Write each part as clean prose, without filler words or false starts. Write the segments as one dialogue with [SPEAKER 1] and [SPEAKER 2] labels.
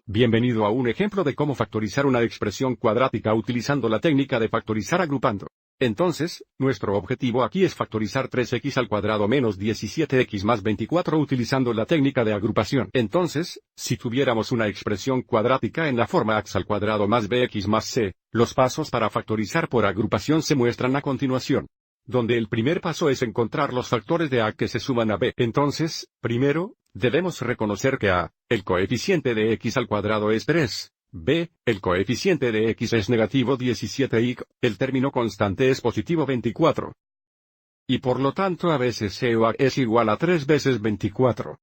[SPEAKER 1] Bienvenido a un ejemplo de cómo factorizar una expresión cuadrática utilizando la técnica de factorizar agrupando. Entonces, nuestro objetivo aquí es factorizar 3x al cuadrado menos 17x más 24 utilizando la técnica de agrupación. Entonces, si tuviéramos una expresión cuadrática en la forma x al cuadrado más bx más c, los pasos para factorizar por agrupación se muestran a continuación. Donde el primer paso es encontrar los factores de a que se suman a b. Entonces, primero, debemos reconocer que a, el coeficiente de x al cuadrado es 3, b, el coeficiente de x es negativo 17 y c, el término constante es positivo 24. Y por lo tanto a veces c o a es igual a 3 veces 24.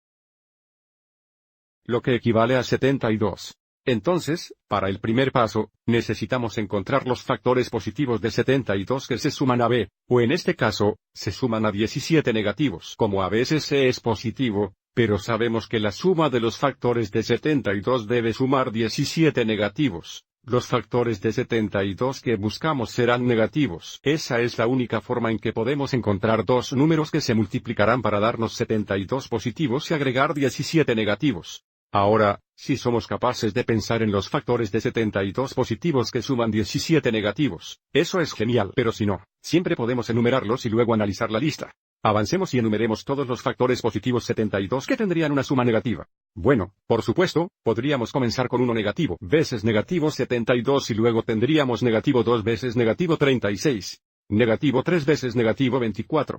[SPEAKER 1] Lo que equivale a 72. Entonces, para el primer paso, necesitamos encontrar los factores positivos de 72 que se suman a b, o en este caso, se suman a 17 negativos. Como a veces c es positivo, pero sabemos que la suma de los factores de 72 debe sumar 17 negativos. Los factores de 72 que buscamos serán negativos. Esa es la única forma en que podemos encontrar dos números que se multiplicarán para darnos 72 positivos y agregar 17 negativos. Ahora, si somos capaces de pensar en los factores de 72 positivos que suman 17 negativos, eso es genial. Pero si no, siempre podemos enumerarlos y luego analizar la lista. Avancemos y enumeremos todos los factores positivos 72 que tendrían una suma negativa. Bueno, por supuesto, podríamos comenzar con uno negativo veces negativo 72 y luego tendríamos negativo 2 veces negativo 36, negativo 3 veces negativo 24,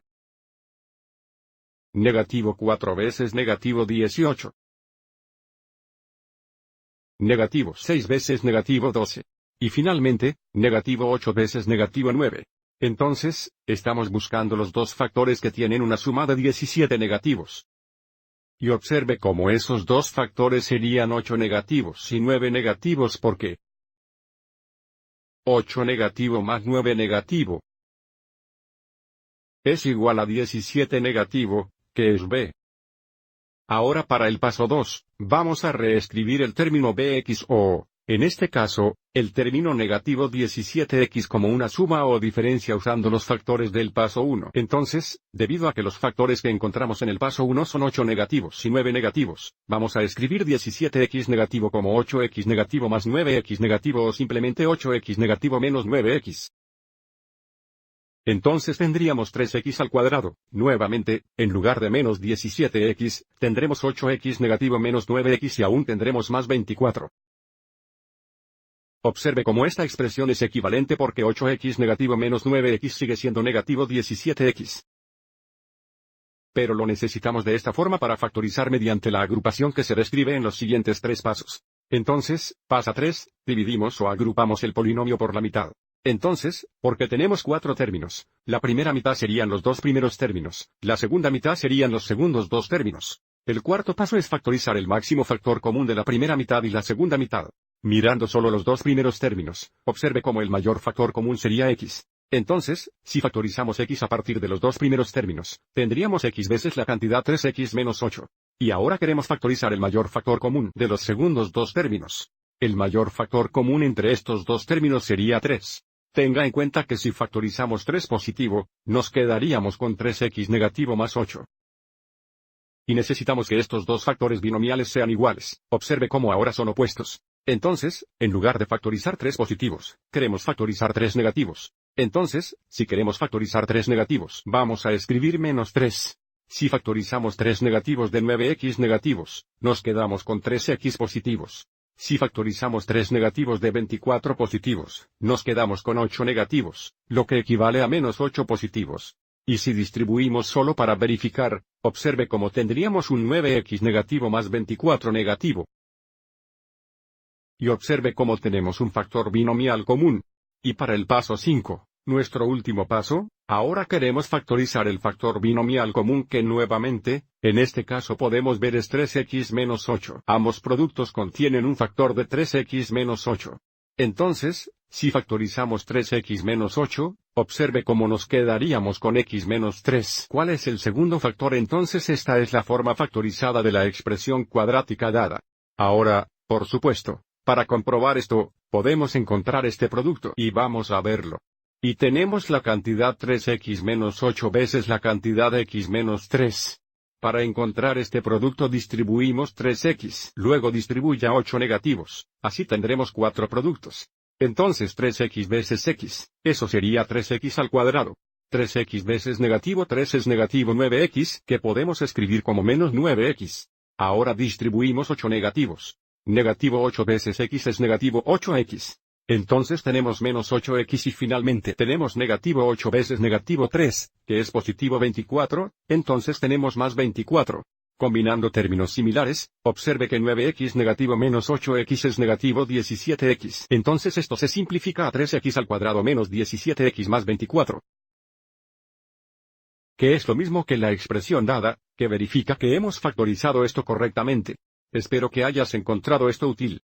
[SPEAKER 1] negativo 4 veces negativo 18, negativo 6 veces negativo 12. Y finalmente, negativo 8 veces negativo 9. Entonces, estamos buscando los dos factores que tienen una suma de 17 negativos. Y observe cómo esos dos factores serían 8 negativos y 9 negativos porque 8 negativo más 9 negativo es igual a 17 negativo, que es b. Ahora para el paso 2, vamos a reescribir el término bx o, en este caso, el término negativo 17x como una suma o diferencia usando los factores del paso 1. Entonces, debido a que los factores que encontramos en el paso 1 son 8 negativos y 9 negativos, vamos a escribir 17x negativo como 8x negativo más 9x negativo o simplemente 8x negativo menos 9x. Entonces tendríamos 3x al cuadrado. Nuevamente, en lugar de menos 17x, tendremos 8x negativo menos 9x y aún tendremos más 24. Observe cómo esta expresión es equivalente porque 8x negativo menos 9x sigue siendo negativo 17x. Pero lo necesitamos de esta forma para factorizar mediante la agrupación que se describe en los siguientes tres pasos. Entonces, pasa 3, dividimos o agrupamos el polinomio por la mitad. Entonces, porque tenemos cuatro términos, la primera mitad serían los dos primeros términos, la segunda mitad serían los segundos dos términos. El cuarto paso es factorizar el máximo factor común de la primera mitad y la segunda mitad. Mirando solo los dos primeros términos, observe cómo el mayor factor común sería x. Entonces, si factorizamos x a partir de los dos primeros términos, tendríamos x veces la cantidad 3x menos 8. Y ahora queremos factorizar el mayor factor común de los segundos dos términos. El mayor factor común entre estos dos términos sería 3. Tenga en cuenta que si factorizamos 3 positivo, nos quedaríamos con 3x negativo más 8. Y necesitamos que estos dos factores binomiales sean iguales. Observe cómo ahora son opuestos. Entonces, en lugar de factorizar 3 positivos, queremos factorizar 3 negativos. Entonces, si queremos factorizar 3 negativos, vamos a escribir menos 3. Si factorizamos 3 negativos de 9x negativos, nos quedamos con 3x positivos. Si factorizamos 3 negativos de 24 positivos, nos quedamos con 8 negativos, lo que equivale a menos 8 positivos. Y si distribuimos solo para verificar, observe cómo tendríamos un 9x negativo más 24 negativo. Y observe cómo tenemos un factor binomial común. Y para el paso 5, nuestro último paso, ahora queremos factorizar el factor binomial común que nuevamente, en este caso podemos ver es 3x menos 8. Ambos productos contienen un factor de 3x menos 8. Entonces, si factorizamos 3x menos 8, observe cómo nos quedaríamos con x menos 3. ¿Cuál es el segundo factor? Entonces esta es la forma factorizada de la expresión cuadrática dada. Ahora, por supuesto, para comprobar esto, podemos encontrar este producto y vamos a verlo. Y tenemos la cantidad 3x menos 8 veces la cantidad x menos 3. Para encontrar este producto distribuimos 3x, luego distribuya 8 negativos, así tendremos 4 productos. Entonces 3x veces x, eso sería 3x al cuadrado. 3x veces negativo 3 es negativo 9x, que podemos escribir como menos 9x. Ahora distribuimos 8 negativos. Negativo 8 veces x es negativo 8x. Entonces tenemos menos 8x y finalmente tenemos negativo 8 veces negativo 3, que es positivo 24, entonces tenemos más 24. Combinando términos similares, observe que 9x negativo menos 8x es negativo 17x. Entonces esto se simplifica a 3x al cuadrado menos 17x más 24. Que es lo mismo que la expresión dada, que verifica que hemos factorizado esto correctamente. Espero que hayas encontrado esto útil.